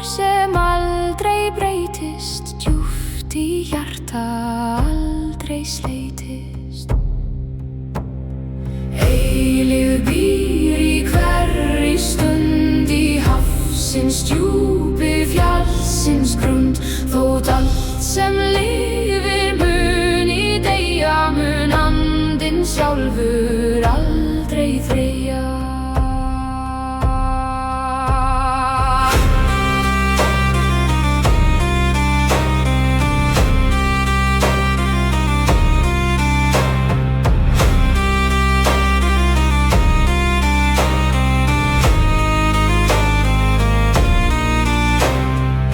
sem aldrei breytist, djúpt í hjarta aldrei sleytist. Eilífð býr í hverri stund, í hafsins djúpi, fjallsins grund. Þótt allt sem lifir muni deyja, mun andinn sjálfur aldrei þreyja.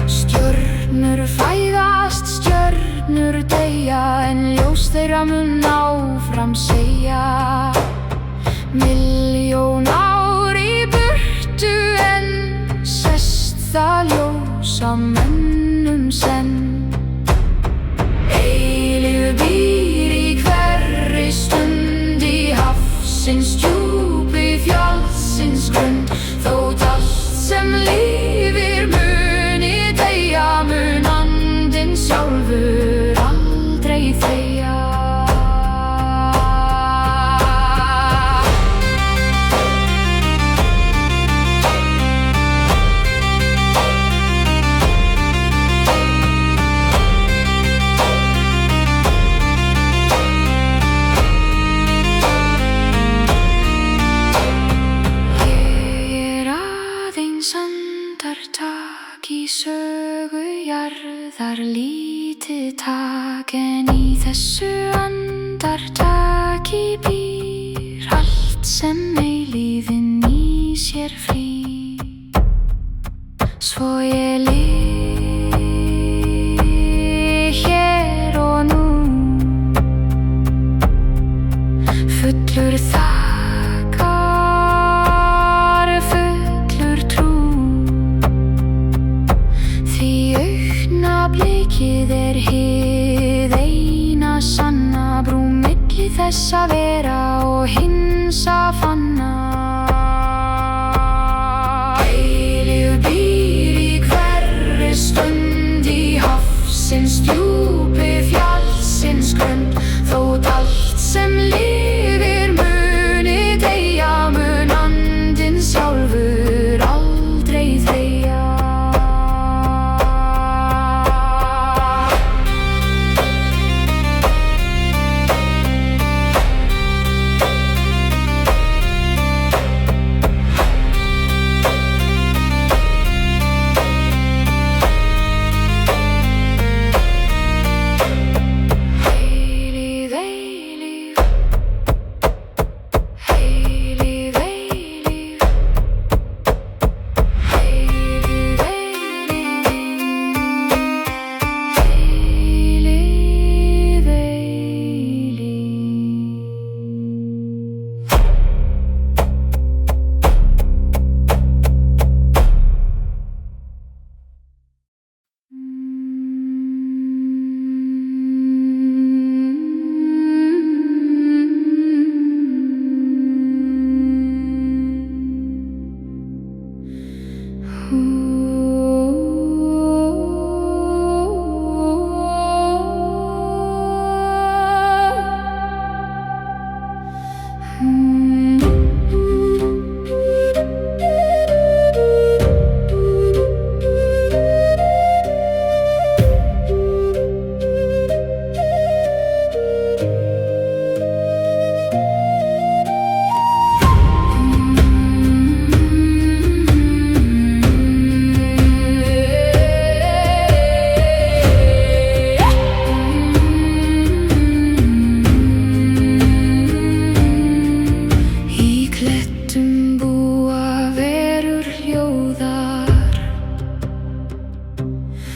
Stjörnur fæðast, stjörnur deyja, en ljós þeirra mun áfram segja. Milljón ár í burtu, en sest það ljós á mönnum senn. Eilífð býr í hverri stund, í hafsins djúpi, fjallsins grund. Þótt allt sem lifir muni deyja, mun andinn sjálfur aldrei þreyja. Ég aðeins andartak í sögu jarðar, lítið tak, en í þessu andartaki býr allt sem eilífðin í sér flýr. Svo ég lif hér og nú, fullur þakkar, fullur trú. Því augnablikið hið eina sanna, brú milli þess að vera og hins að fanna. Eilífð býr í hverri stund, í hafsins djúpi, fjallsins grund. Þótt allt sem lifir muni deyja, mun andinn sjálfur aldrei þreyja.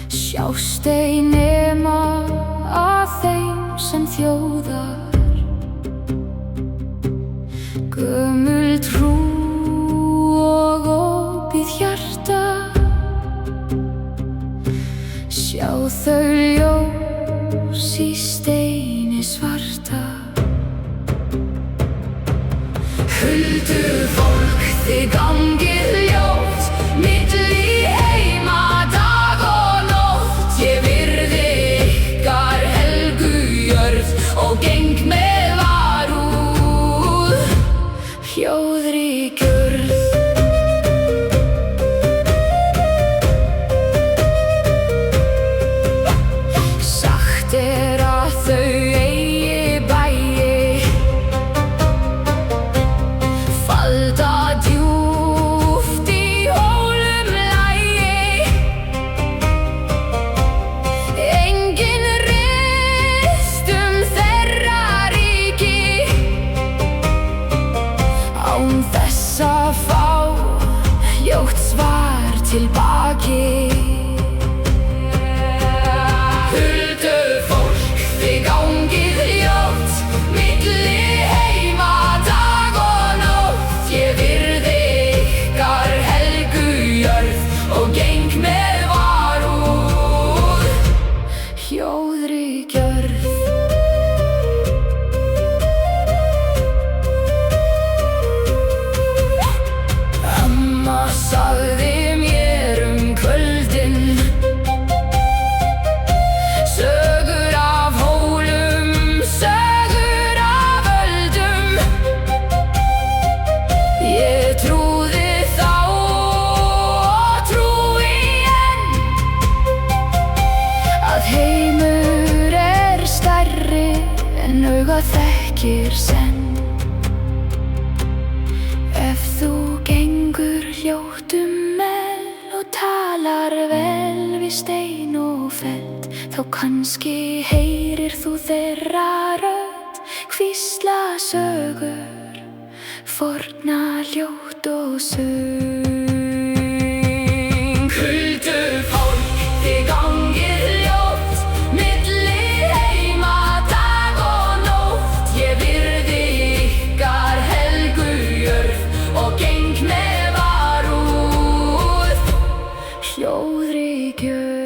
Sjást ei nema að þeim sem þjóðar, gömul trú og opið hjarta. Sjá þau ljós í steini svarta. Huldufólk, þið gangið ljótt milli heima. að fá ljótt svar tilbaki. Huldufólk, þið gangið ljótt milli heima dag og nótt. Ég virði ykkar helgu jörð og geng með varúð. Hljóðri gjörð. Amma sagði mér kvöldin sögur af hólum, sögur af öldum. Ég trúði þá og trúi enn að heimur stærri en augað þekkir senn. Ef þú gengur hljótt mel og talar vel við stein og feld, þá kannski heyrir þú þeirra rödd hvísla sögur, forna ljótt og söng. Huldufólk, þið gangið ljótt milli heima dag og nótt. Ég virði ykkar helgu jörð og geng með varúð. Hljóðri gjörð.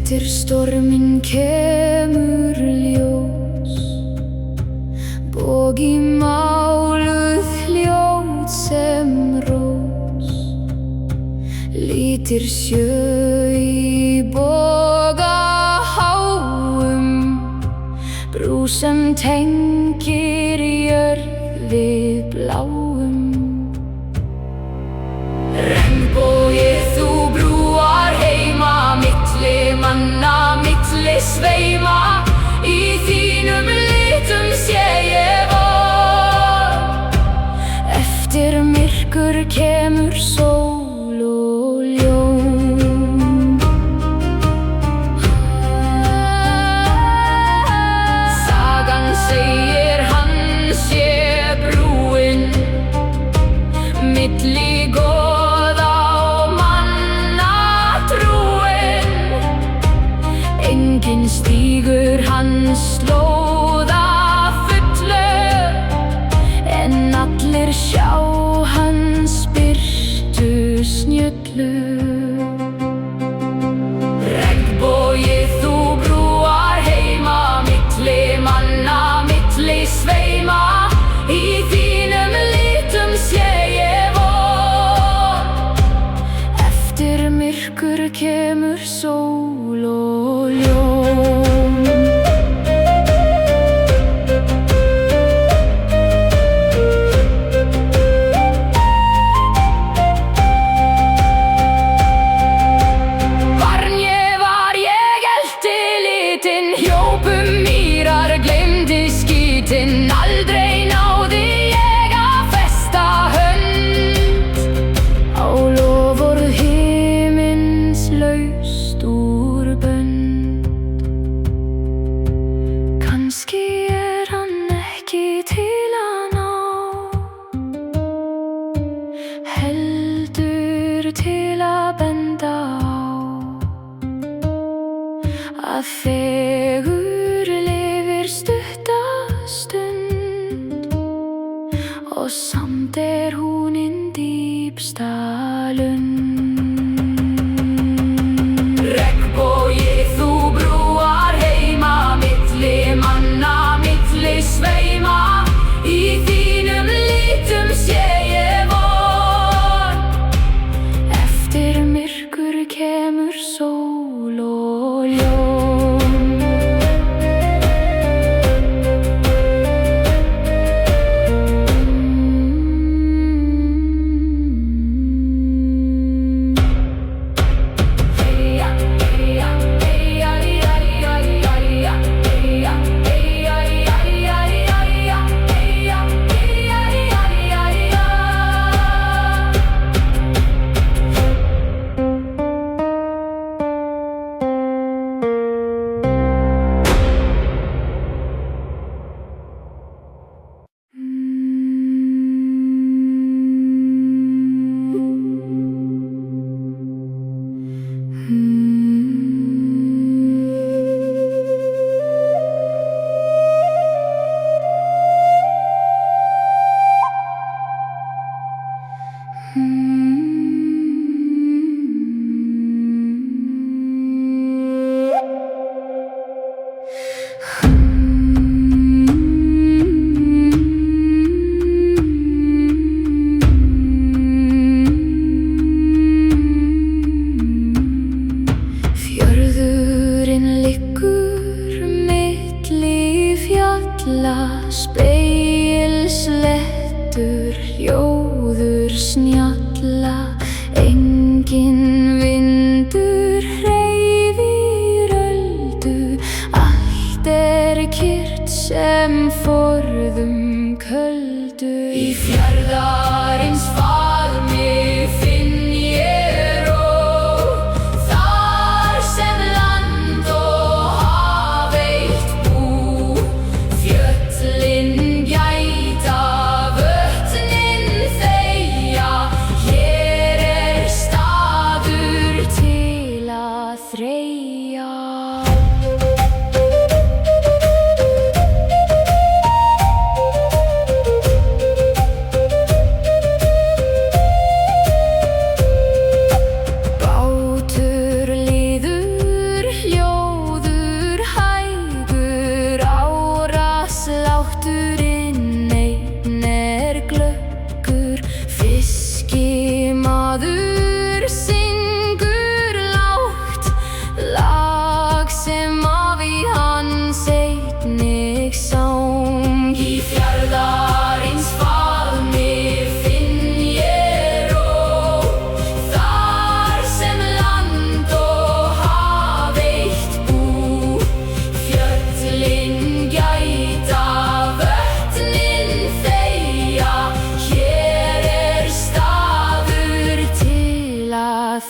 Eftir storminn kemur ljós, bogi máluð hljóð sem rós. Lítir sjö í boga háum, brú sem tengir jörð við bláum. Regnbogi, þú brúar heima milli manna, milli sveima. Í þínum litum sé ég von. Eftir myrkur kemur sól og ljón. Sagan segir hann sé brúinn milli goða og manna trúinn. Enginn stígur hans slóða fullu, en allir sjá hans birtu snjöllu. Regnbogi, þú brúar heima milli manna, milli sveima. Í þínum litum sé ég von. heldur til að benda á að fegur lifir stutta stund og samt hún hinn dýpsta lund. Regnbogi, þú brúar heima milli manna, milli sveima. Í þínum litum sé ég von. Eftir myrkur kemur sól og ljón. Spegilslettur, hljóður snjalla, enginn vindur hreyfir öldu, allt kyrrt sem forðum köldu. Í fjarðarins faðmi finn ég ró, þar sem land og haf eitt bú. Fjöllin gæta, vötnin þegja, hér staður til að þreyja.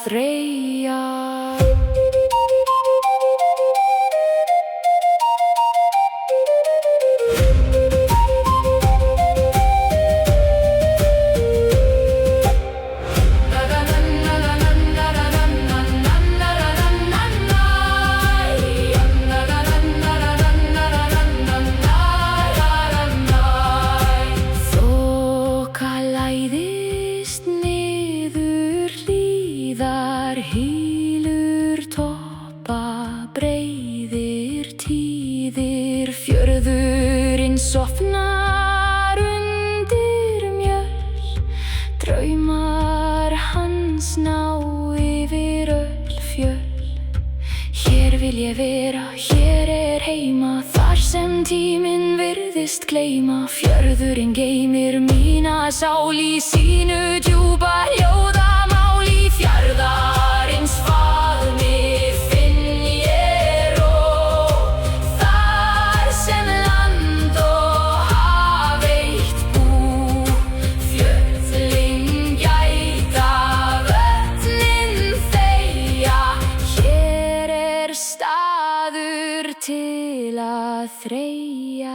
Þreyja. Þoka læðist niður hlíðar, hylur toppa, breiðir tíðir. Fjörðurinn sofnar undir mjöll, draumar hans ná yfir öll fjöll. Hér vil ég vera, hér heima, þar sem tíminn virðist gleyma. Fjörðurinn geymir mína sál í sínu djúpa ljóðamáli. Fjarðarins faðmi finn ég ró, þar sem land og haf eitt bú. Fjöllin gæta, vötnin þegja, hér staður til að þreyja.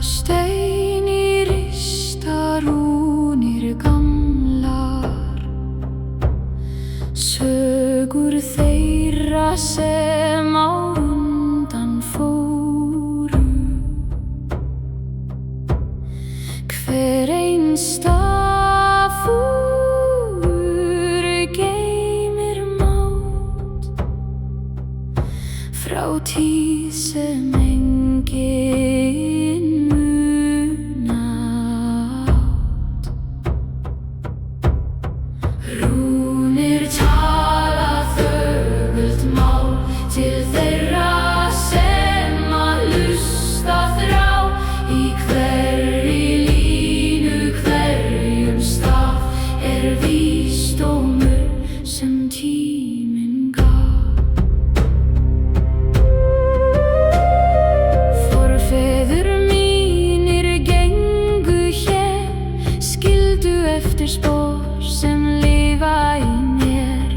Steini rista rúnir gamlar, sögur þeirra sem á undan fóru. Hver ein stafur geymir mát frá tíð sem enginn munar. Rúnir tala þögult mál til þeirra sem að hlusta þrá. Í hverri línu, hverjum staf er vísdómur sem tíminn gaf. Forfeður mínir gengu hér, skildu eftir spor sem lifa í mér.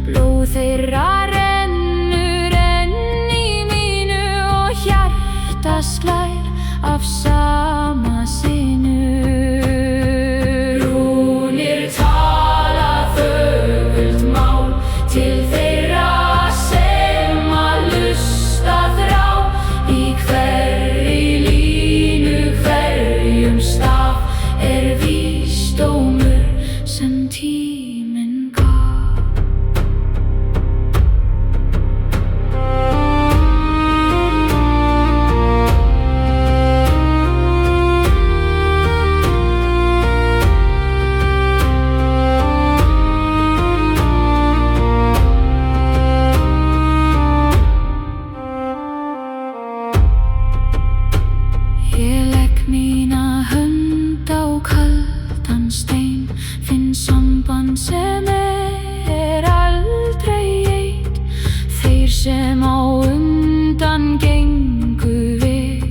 Blóð þeirra rennur enn í mínu og hjarta slær af sama sinu. Rúnir tala þögult mál til þeirra sem að hlusta þrá. Í hverri línu, hverjum staf er vísdómur sem tíminn gaf. Ég legg mína hönd á kaldan stein, finn samband sem er aldrei eitt. Þeir sem á undan gengu við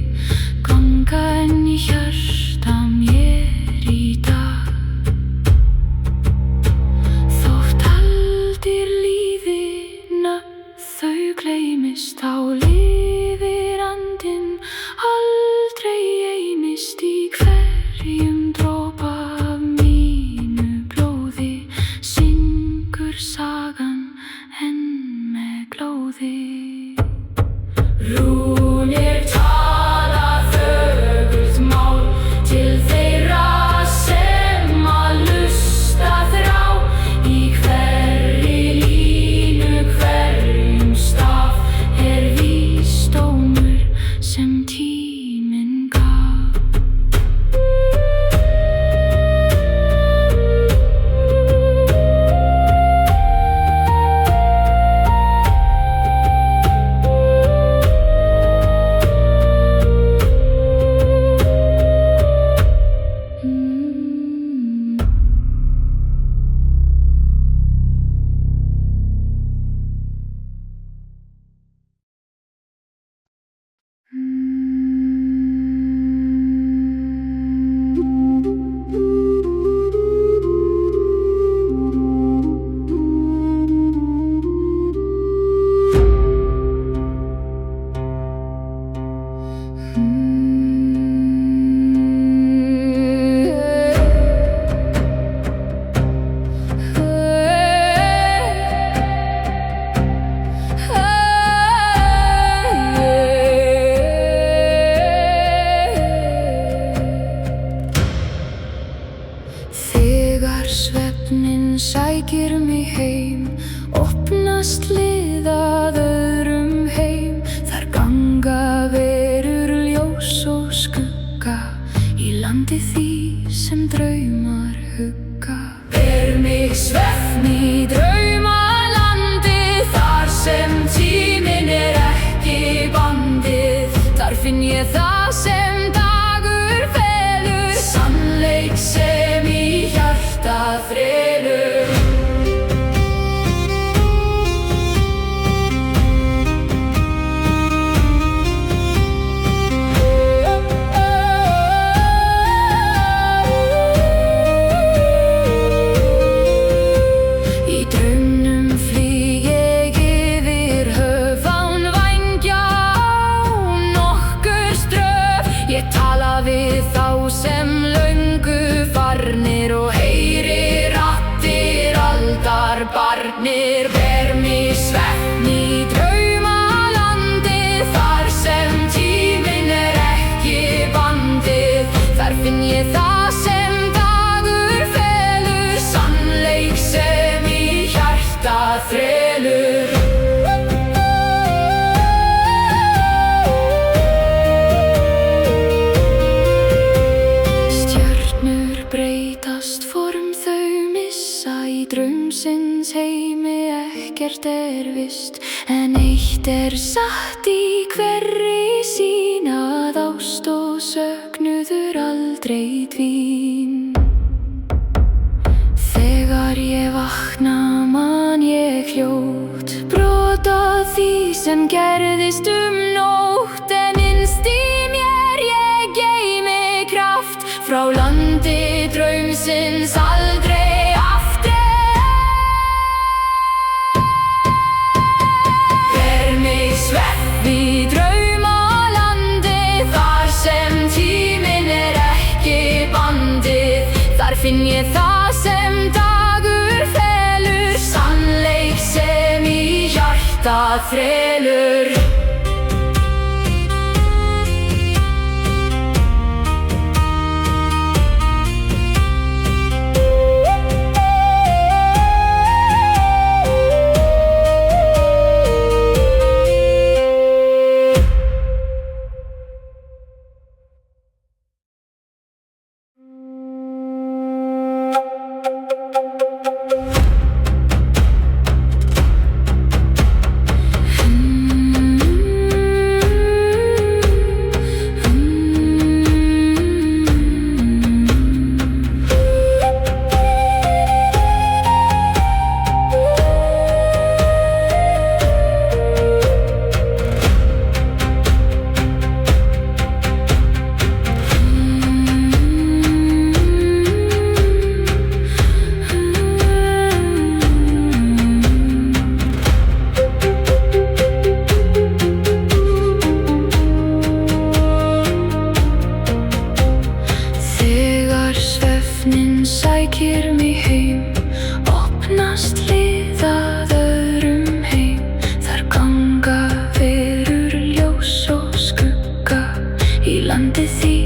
ganga enn í hjarta mér í dag. Þótt aldir líði nöfn þau gleymist, þá lifir andinn aldrei eymist. Í hverjum dropa af mínu blóði syngur sagan enn með glóði. Rúnir tala þögult mál til þeirra sem að hlusta þrá. Í hverri línu, hverjum staf er vísdómur sem tíminn gaf. Þegar svefninn sækir mig heim, opnast hlið að öðrum heim. Þar ganga verur ljós og skugga í landi því sem draumar hugga. Ber mig svefn í draumalandi, þar sem tíminn er ekki bandið. Þar finn ég það sem dagur felur, sannleik sem í hjarta frelur. ekkert vist, en eitt satt í hverri sín, að ást og söknuður aldrei dvín. Þegar ég vakna man ég hljótt brot af því sem gerðist nótt, en innst í mér ég geymi kraft frá landi draumsins aldrei aftur. Ber mig svepp í draumalandi, þar sem tíminn ekki bandið. Þar finn ég það sem dagur felur, sannleik sem í hjarta þrelur. Sækir mig heim, opnast hlið að öðrum heim. Þar ganga verur ljós og skugga, í landi því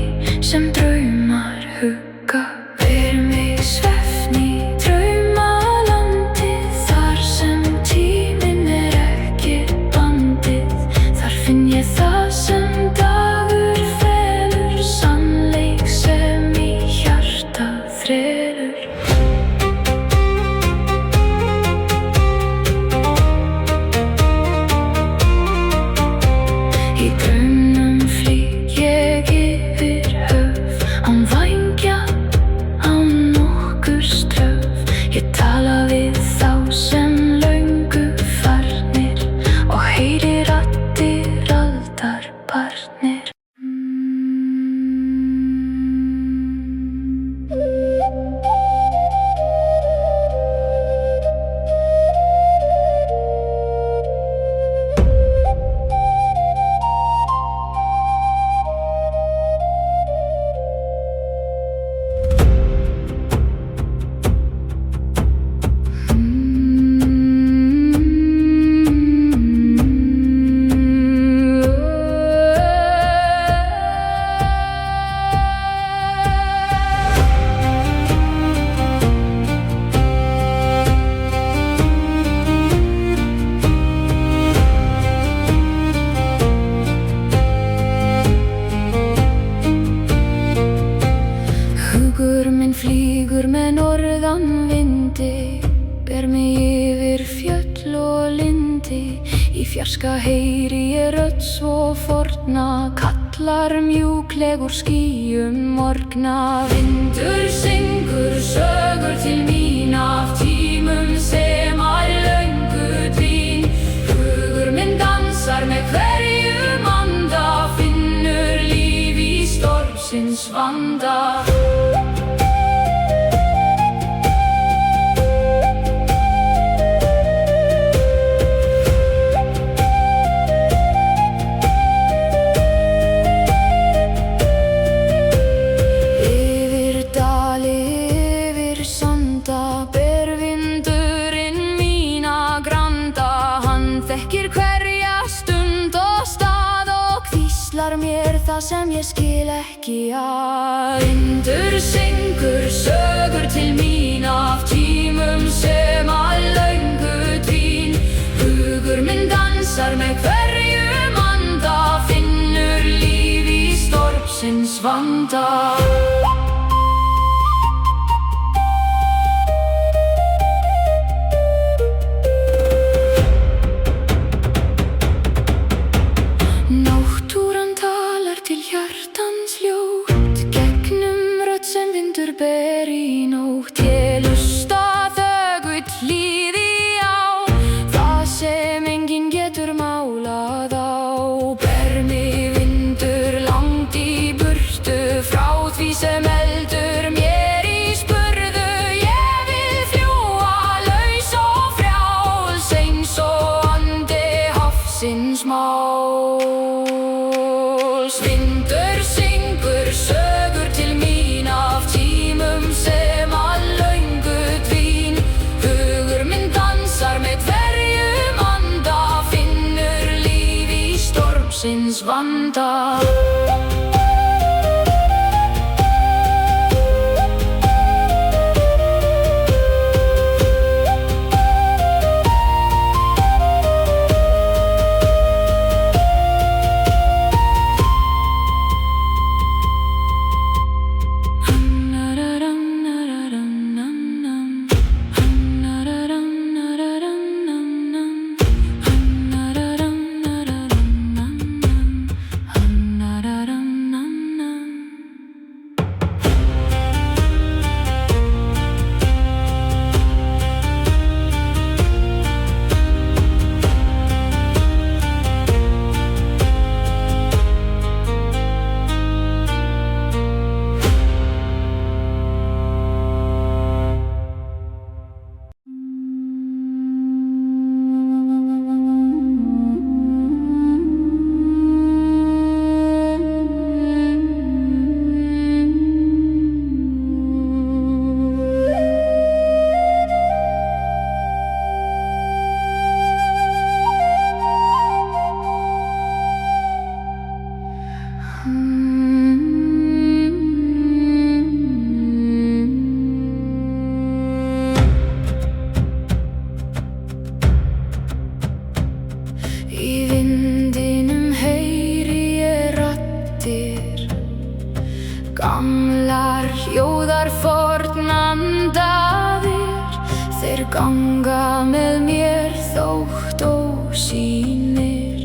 sem draumar hugga. Ber mig svefn í draumalandi, þar sem tíminn ekki bandið. Þar finn ég það sem dagur felur, sannleik sem í hjarta þrelur. Í draumnum flýg ég yfir höf, án vængja, án nokkurs töf. Ég tala við þá sem löngu farnir og heyri raddir aldar barnir. Hugur minn flýgur með norðan vindi, ber mig yfir fjöll og lindi. Í fjarska heyri ég rödd svo forna, kallar mjúkleg úr skýjum morgna. Vindur syngur sögur til mín af tímum sem að löngu dvín. Hugur minn dansar með hverjum anda, finnur líf í stormsins vanda. Þekkir hverja stund og stað og hvíslar mér það sem ég skil ekki að. Vindur syngur sögur til mín af tímum sem að löngu dvín. Hugur minn dansar með hverjum anda, finnur líf í stormsins vanda. er í nótt. Ég hlusta þögull líði á það sem enginn getur málað á. Ber mig vindur langt í burtu frá því sem eldur mér í spurðu. Ég vil fljúga laus og frjáls eins og andi hafsins máls. Vindur syngur sögur til mín af tímum sem að löngu dvín. Hugur minn dansar með hverjum anda, finnur líf í stormsins vanda. Í vindinum heyri ég raddir, gamlar hljóðar fornandaðir. Þeir ganga með mér þótt ósýnir,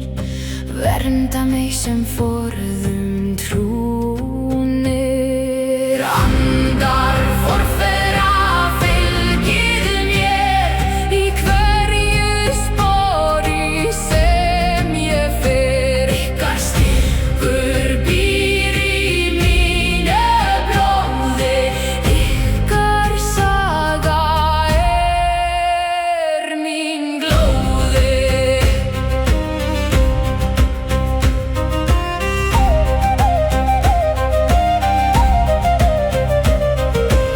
vernda mig sem forðum trúnir. Andar forfeðra fylgið mér í hverju spori sem ég fer. Ykkar styrkur býr í mínu blóði, ykkar saga er mín glóði.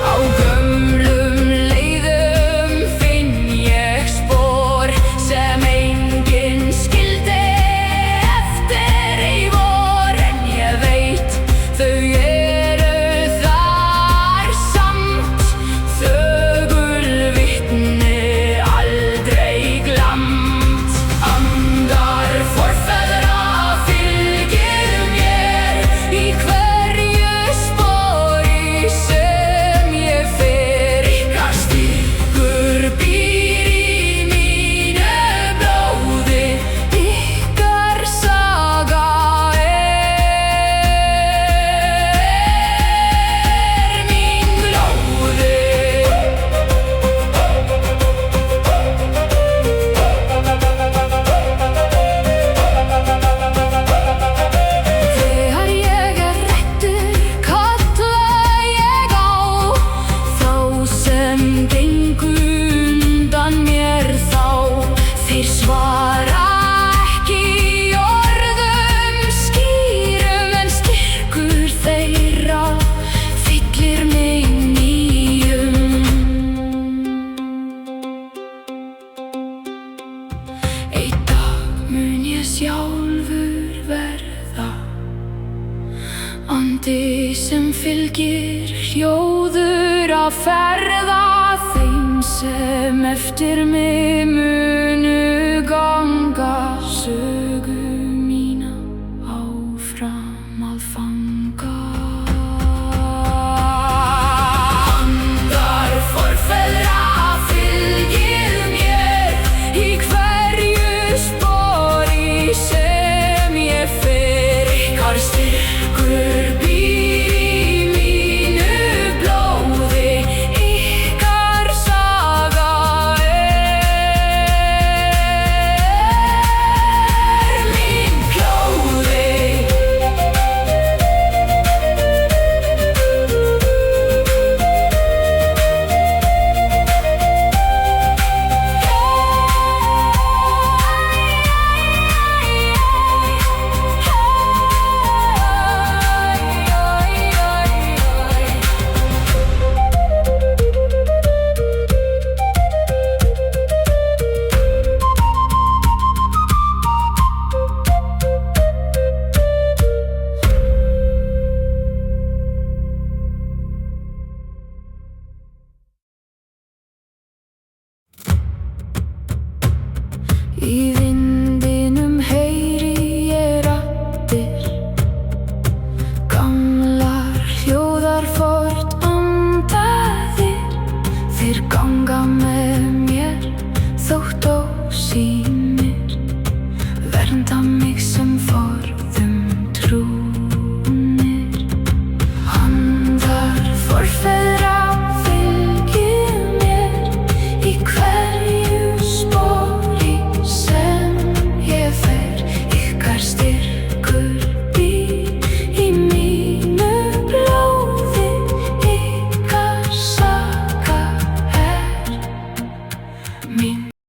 Á gömlum leiðum finn ég spor sem enginn skildi eftir í vor. En ég veit þau eru þar samt, þögul vitni aldrei glamt. Andar forfeðra fylgið mér í hverju spori sem ég fer. Ykkar styrkur býr í mínu blóði, ykkar saga er mín glóði. Þegar ég er hræddur kalla ég á þá sem gengu undan mér þá. Þeir svara ekki orðum skýrum, en styrkur þeirra fyllir mig nýjum. Einn dag mun ég sjálfur verða andi sem fylgir hljóður að ferða. Þeim sem eftir mig munu ganga sögu mína áfram að fanga. Andar forfeðra fylgið mér í hverju spori sem ég fer. Ykkar styrkur býr í mínu blóði, Í